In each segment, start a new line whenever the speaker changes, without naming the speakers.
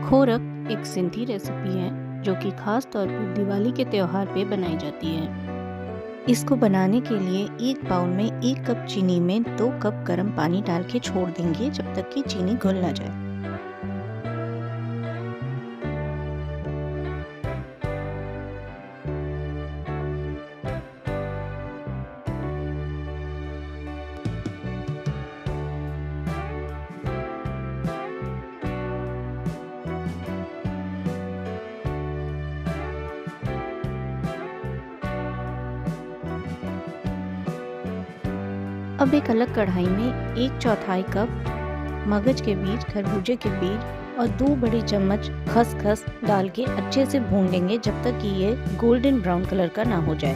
खोरक एक सिंधी रेसिपी है जो कि खास तौर पर दिवाली के त्योहार पे बनाई जाती है। इसको बनाने के लिए एक बाउल में 1 कप चीनी में 2 कप गर्म पानी डाल के छोड़ देंगे जब तक कि चीनी घुल ना जाए। अब एक अलग कढ़ाई में 1/4 कप मगज के बीज, खरबूजे के बीज और 2 बड़े चम्मच खसखस डाल के अच्छे से भून लेंगे जब तक कि ये गोल्डन ब्राउन कलर का ना हो जाए।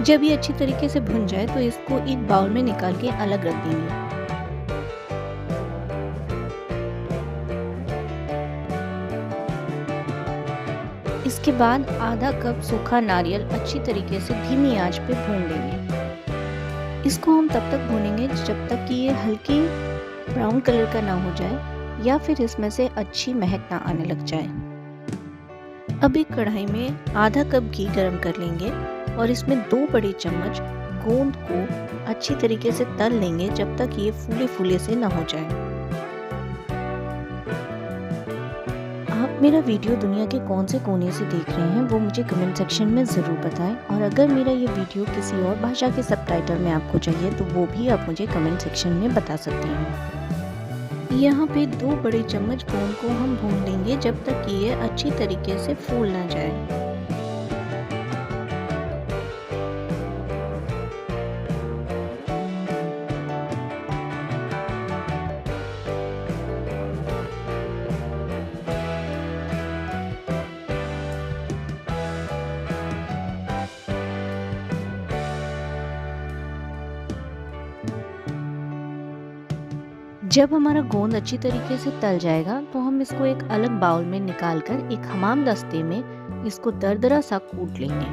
जब ये अच्छी तरीके से भुन जाए तो इसको एक बाउल में निकाल के अलग रख देंगे। इसके बाद आधा कप सूखा नारियल अच्छी तरीके से धीमी आंच पे भून लेंगे। इसको हम तब तक भूनेंगे जब तक कि ये हल्की ब्राउन कलर का ना हो जाए या फिर इसमें से अच्छी महक ना आने लग जाए। अब एक कढ़ाई में आधा कप घी गरम कर लेंगे और इसमें 2 बड़े चम्मच गोंद को अच्छी तरीके से तल लेंगे जब तक ये फूले फूले से ना हो जाए। आप मेरा वीडियो दुनिया के कौन से कोने से देख रहे हैं वो मुझे कमेंट सेक्शन में ज़रूर बताएं, और अगर मेरा ये वीडियो किसी और भाषा के सबटाइटल में आपको चाहिए तो वो भी आप मुझे कमेंट सेक्शन में बता सकते हैं। यहाँ पे 2 बड़े चम्मच गोंद को हम भून लेंगे जब तक कि ये अच्छी तरीके से फूल ना जाए। जब हमारा गोंद अच्छी तरीके से तल जाएगा तो हम इसको एक अलग बाउल में निकालकर एक हमाम दस्ते में इसको दरदरा सा कूट लेंगे।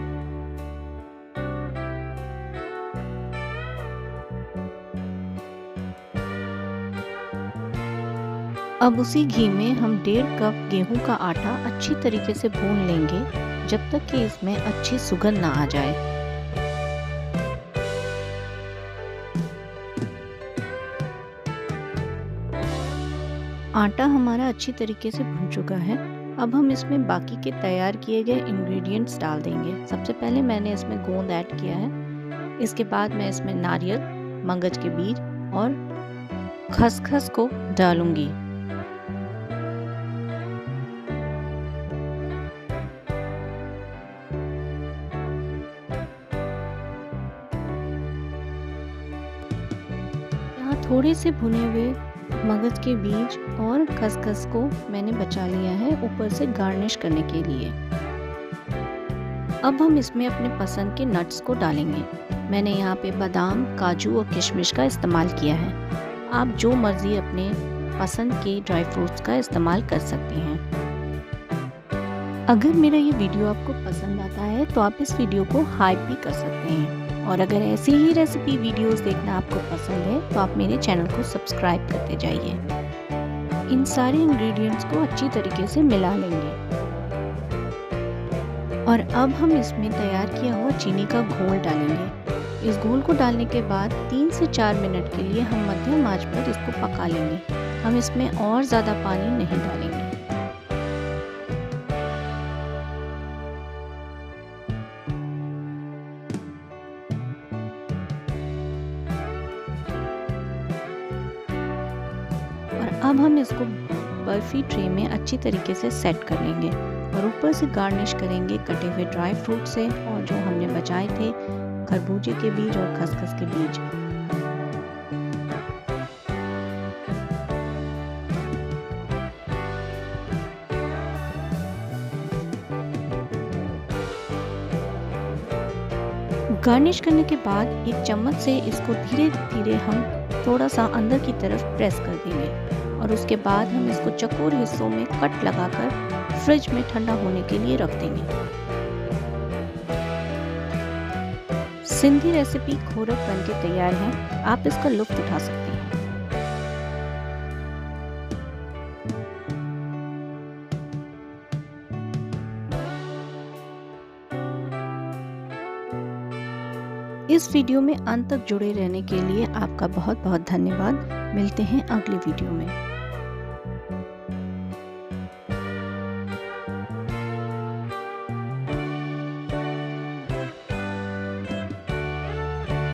अब उसी घी में हम 1.5 कप गेहूं का आटा अच्छी तरीके से भून लेंगे जब तक कि इसमें अच्छी सुगंध ना आ जाए। आटा हमारा अच्छी तरीके से भुन चुका है। अब हम इसमें बाकी के तैयार किए गए इंग्रेडिएंट्स डाल देंगे। सबसे पहले मैंने इसमें गोंद ऐड किया है। इसके बाद मैं इसमें नारियल, मगज के बीज और खसखस को डालूंगी। यहाँ थोड़े से भुने हुए मगज के बीज और खसखस को मैंने बचा लिया है ऊपर से गार्निश करने के लिए। अब हम इसमें अपने पसंद के नट्स को डालेंगे। मैंने यहाँ पे बादाम, काजू और किशमिश का इस्तेमाल किया है। आप जो मर्जी अपने पसंद के ड्राई फ्रूट्स का इस्तेमाल कर सकते हैं। अगर मेरा ये वीडियो आपको पसंद आता है तो आप इस वीडियो को हाइप भी कर सकते हैं, और अगर ऐसी ही रेसिपी वीडियोस देखना आपको पसंद है तो आप मेरे चैनल को सब्सक्राइब करते जाइए। इन सारे इंग्रेडिएंट्स को अच्छी तरीके से मिला लेंगे और अब हम इसमें तैयार किया हुआ चीनी का घोल डालेंगे। इस घोल को डालने के बाद 3 से 4 मिनट के लिए हम मध्यम आंच पर इसको पका लेंगे। हम इसमें और ज़्यादा पानी नहीं डालेंगे। अब हम इसको बर्फी ट्रे में अच्छी तरीके से सेट कर लेंगे और ऊपर से गार्निश करेंगे कटे हुए ड्राई फ्रूट से और जो हमने बचाए थे खरबूजे के बीज और खसखस के बीज। गार्निश करने के बाद एक चम्मच से इसको धीरे धीरे हम थोड़ा सा अंदर की तरफ प्रेस कर देंगे और उसके बाद हम इसको चौकोर हिस्सों में कट लगाकर फ्रिज में ठंडा होने के लिए रख देंगे। सिंधी रेसिपी खोरक बनके तैयार है। आप इसका लुत्फ उठा सकते हैं। इस वीडियो में अंत तक जुड़े रहने के लिए आपका बहुत बहुत धन्यवाद। मिलते हैं अगली वीडियो में।